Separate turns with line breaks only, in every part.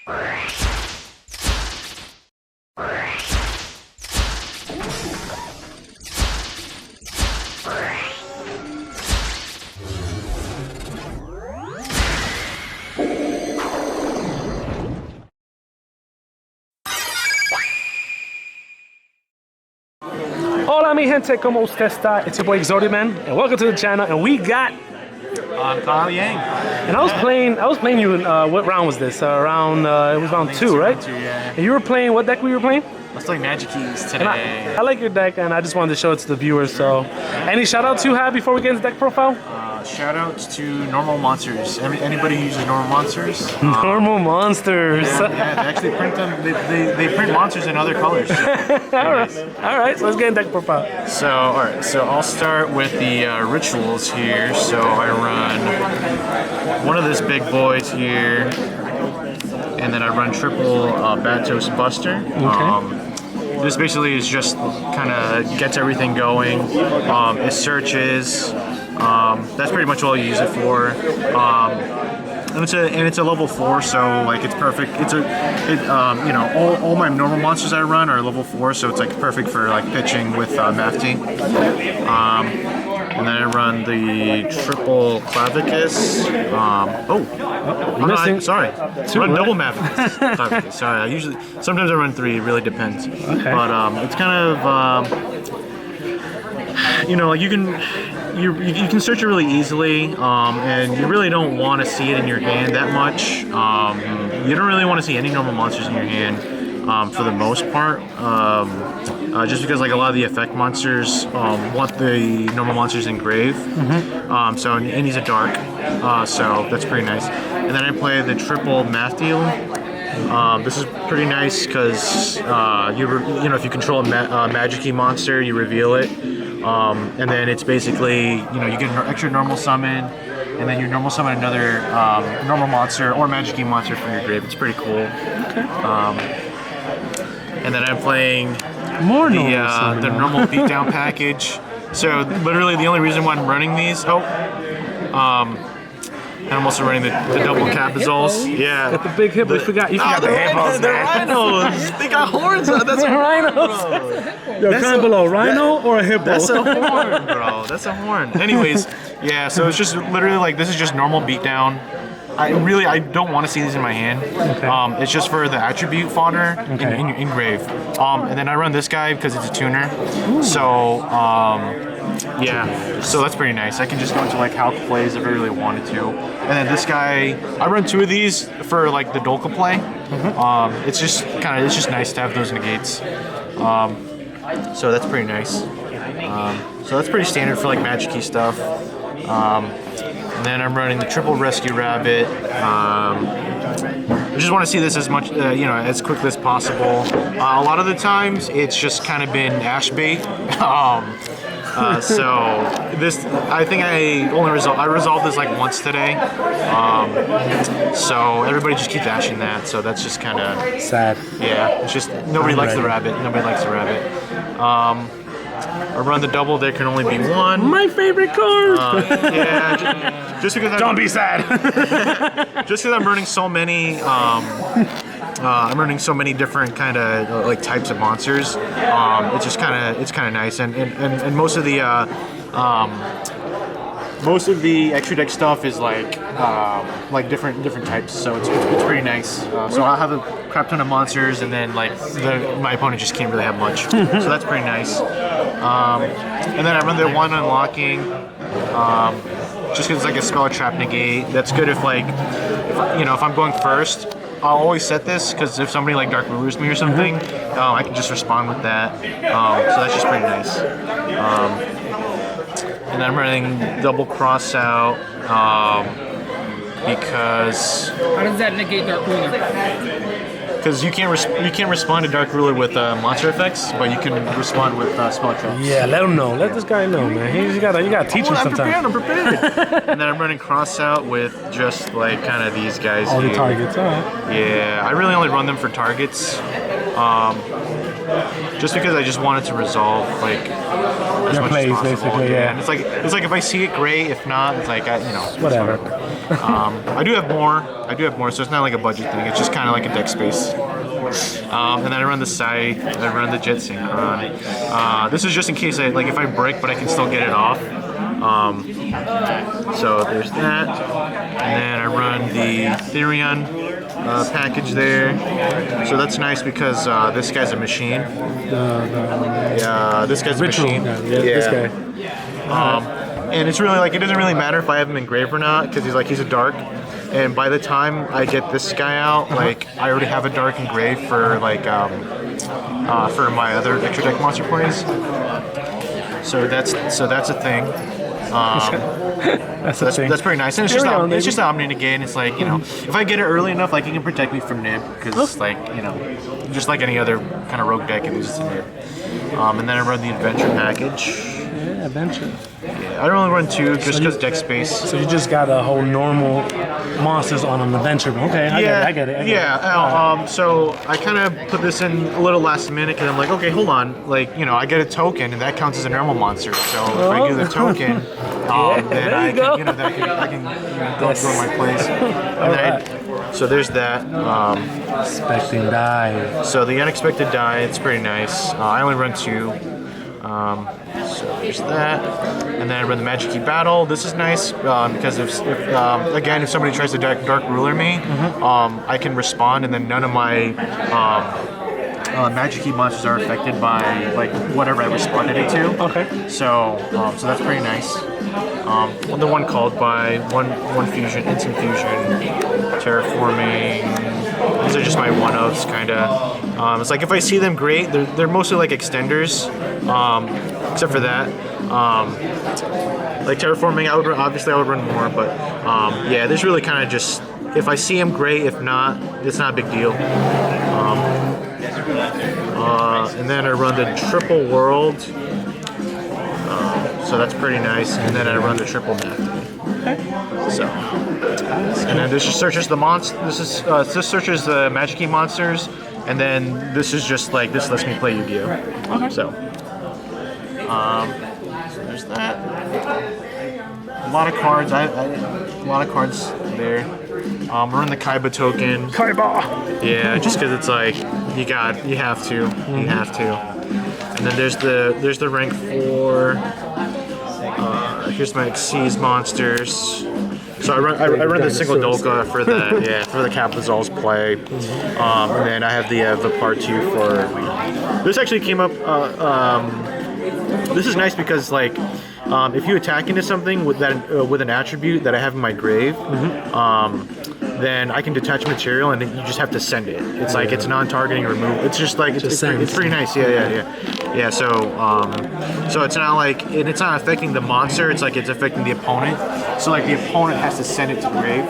Hola mi gente, como usted está? It's your boy Exodiaman, and welcome to the channel. And we got
Therion.
And I was playing you in, what round was this? It was round 2, right?
Round 2, yeah.
And you were playing, what deck were you playing?
I was playing Magikeys today.
And I like your deck, and I just wanted to show it to the viewers, so. Any shout outs you have before we get into deck profile?
Shout outs to normal monsters. Anybody who uses normal monsters.
Normal monsters.
Yeah, they actually print them. They print monsters in other colors.
Alright, so let's get into deck profile.
So, alright, so I'll start with the rituals here. So I run one of this big boys here, and then I run triple Batos Buster.
Okay.
This basically is just kind of gets everything going. It searches. That's pretty much all you use it for. And it's a level 4, so like it's perfect. You know, all my normal monsters I run are level 4, so it's like perfect for like pitching with Mafty. And then I run the triple Clavicus. Sorry. I run double Clavicus. Sorry, sometimes I run 3. It really depends.
Okay.
But it's kind of you know, like you can search it really easily, and you really don't want to see it in your hand that much. You don't really want to see any normal monsters in your hand for the most part, just because like a lot of the effect monsters want the normal monsters engraved. So and he's a dark, so that's pretty nice. And then I play the triple Matthew. This is pretty nice because you know, if you control a Magikeys monster, you reveal it. And then it's basically, you know, you get an extra normal summon, and then you normal summon another normal monster or Magikeys monster from your grave. It's pretty cool.
Okay.
And then I'm playing
More
the normal beatdown package. So literally the only reason why I'm running these, and I'm also running the double Capazols. Yeah.
Got the big hippo. You forgot the hippos.
They're rhinos. They got horns. That's
rhinos. Yo, comment below. Rhino or a hippo?
That's a horn, bro. That's a horn. Anyways, yeah. So it's just literally like this is just normal beatdown. I don't want to see these in my hand. Okay. It's just for the attribute fodder in engrave. And then I run this guy because it's a tuner. Ooh. So yeah, so that's pretty nice. I can just go into like Hulk plays if I really wanted to. And then this guy, I run 2 of these for like the Dolka play. It's just nice to have those negates. So that's pretty nice. So that's pretty standard for like Magikeys stuff. And then I'm running the triple Rescue Rabbit. I just want to see this as much, you know, as quickly as possible. A lot of the times, it's just kind of been ash bait. So this, I think I resolved this like once today. So everybody just keeps ashing that. So that's just kind of
sad.
Yeah, it's just nobody likes the rabbit. Nobody likes the rabbit. I run the double. There can only be one.
My favorite card.
Yeah, just because.
Don't be sad.
Just because I'm running so many. I'm running so many different kind of like types of monsters. It's kind of nice, and most of the extra deck stuff is like different types. So it's pretty nice. So I'll have a crap ton of monsters, and then like my opponent just can't really have much. So that's pretty nice. And then I run the one unlocking. Just because it's like a spell trap negate. That's good if if I'm going first. I'll always set this because if somebody like Dark Rulers me or something, I can just respond with that. So that's just pretty nice. And I'm running double cross out because.
How does that negate Dark Ruler?
Because you can't respond to Dark Ruler with monster effects, but you can respond with spell traps.
Yeah, let him know. Let this guy know, man. You gotta teach him sometimes.
I'm prepared. And then I'm running cross out with just like kind of these guys.
All
here.
the targets, alright.
Yeah, I really only run them for targets. just because I just wanted to resolve like as
Your
much
plays,
as possible.
basically, yeah.
And it's like if I see it, great. If not, it's like it's
Whatever.
I do have more. So it's not like a budget thing. It's just kind of like a deck space. And then I run the Scythe, I run the Jet Synchron. This is just in case if I break, but I can still get it off. So there's that. And then I run the Therion package there. So that's nice because this guy's a machine. Yeah, this guy's a machine.
This guy.
And it's really it doesn't really matter if I have him engraved or not because he's a dark. And by the time I get this guy out, I already have a dark engraved for for my other extra deck monster plays. So that's a thing. That's pretty nice. And it's just Omni again. It's if I get it early enough, it can protect me from Nib because just like any other kind of rogue deck, it loses to Nib. And then I run the Adventure package.
Yeah, Adventure.
Yeah, I don't only run 2 just because deck space.
So you just got a whole normal monsters on an Adventure. Okay, I get it.
So I kind of put this in a little last minute because I'm like, okay, hold on. I get a token and that counts as a normal monster. So if I do the token, then I can go through my plays. So there's that.
Expecting die.
So the Unexpected Die, it's pretty nice. I only run 2. So there's that, and then I run the Magikey Battle. This is nice because if somebody tries to Dark Ruler me, I can respond, and then none of my Magikey monsters are affected by whatever I responded it to.
Okay.
So that's pretty nice. The one called by one fusion, instant fusion, terraforming. These are just my one-ofs, kind of. It's if I see them, great. They're mostly extenders, except for that. Terraforming, I would run more, but yeah, there's really kind of just if I see them, great. If not, it's not a big deal. And then I run the Triple World, so that's pretty nice. And then I run the Triple Map. So, and then this just searches the this searches the Magikey monsters, and then this is just this lets me play Yu-Gi-Oh.
Okay.
So there's that. A lot of cards. A lot of cards there. We're in the Kaiba token.
Kaiba.
Yeah, just because it's you have to. And then there's the rank 4. Here's my Xyz monsters. So I run the single Dolka for the Capazol's play, and then I have the part 2 for. This actually came up. This is nice because if you attack into something with an attribute that I have in my grave, then I can detach material and then you just have to send it. It's it's non-targeting removal. It's just it's pretty nice. Yeah. So it's not and it's not affecting the monster. It's it's affecting the opponent. So the opponent has to send it to grave.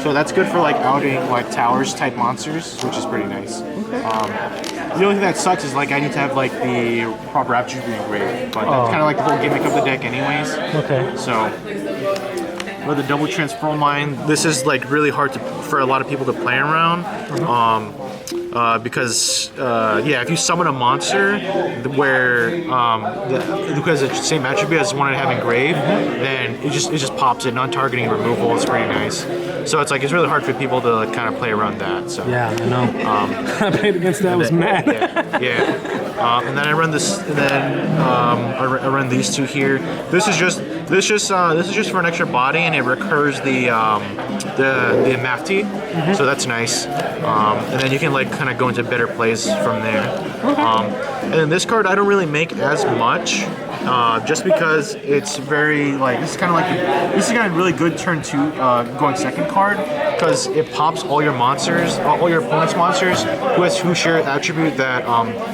So that's good for outing towers type monsters, which is pretty nice. The only thing that sucks is I need to have the proper attribute engraved, but that's kind of the whole gimmick of the deck, anyways.
Okay.
So. Or the double transform line. This is really hard for a lot of people to play around, because if you summon a monster where because it's the same attribute as one I have engraved, then it just pops it. Non-targeting removal is pretty nice. So it's it's really hard for people to kind of play around that. So
yeah, I know. I played against that. I was mad.
Yeah. And then I run this, and then I run these 2 here. This is just for an extra body, and it recurs the Mafti, so that's nice. And then you can kind of go into better plays from there. And then this card I don't really make as much, just because it's very this is kind of this is kind of really good turn 2 going second card because it pops all your monsters, all your opponent's monsters who share an attribute that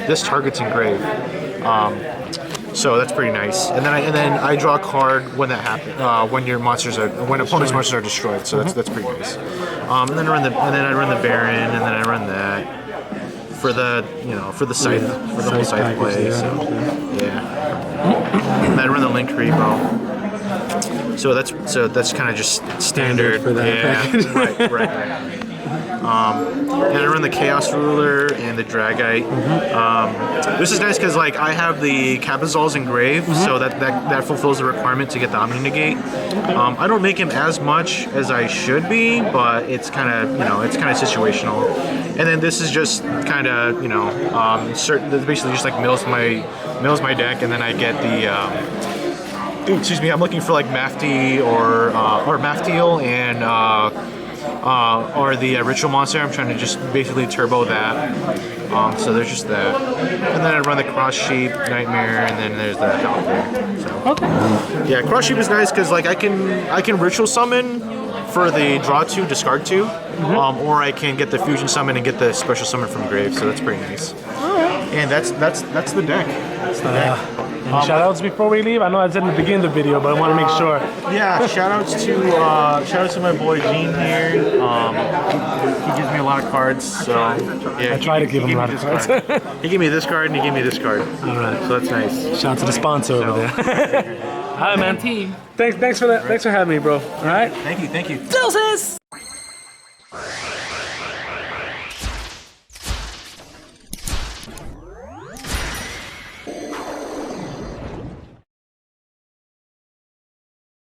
this target's engraved. So that's pretty nice. And then I draw a card when that happens, when opponent's monsters are destroyed. So that's pretty nice. And then I run the Baron, and then I run that for the scythe, for the whole scythe play. So yeah. And then I run the Link Repo. So that's kind of just standard
for that package.
Right. And I run the Chaos Ruler and the Dragite. This is nice because like I have the Cabazal's Engrave, so that fulfills the requirement to get the Omni Negate. I don't make him as much as I should be, but it's kind of it's kind of situational. And then this is just kind of basically just like mills my deck, and then I get the excuse me, I'm looking for like Mafti or Maftiel and or the Ritual Monster. I'm trying to just basically turbo that. So there's just that, and then I run the Cross Sheep, Nightmare, and then there's that out there. So.
Okay.
Yeah, Cross Sheep is nice because like I can Ritual Summon for the draw 2, discard 2, or I can get the Fusion Summon and get the Special Summon from Grave. So that's pretty nice. And that's the deck. That's the deck.
Any shout-outs before we leave? I know I said in the beginning of the video, but I want to make sure.
Yeah, shout-outs to my boy Gene here. He gives me a lot of cards, so yeah.
I try to give him a lot of cards.
He gave me this card and he gave me this card.
All right,
so that's nice.
Shout out to the sponsor over there. All right, man.
Team.
Thanks for that. Thanks for having me, bro. All right.
Thank you.
Deuces.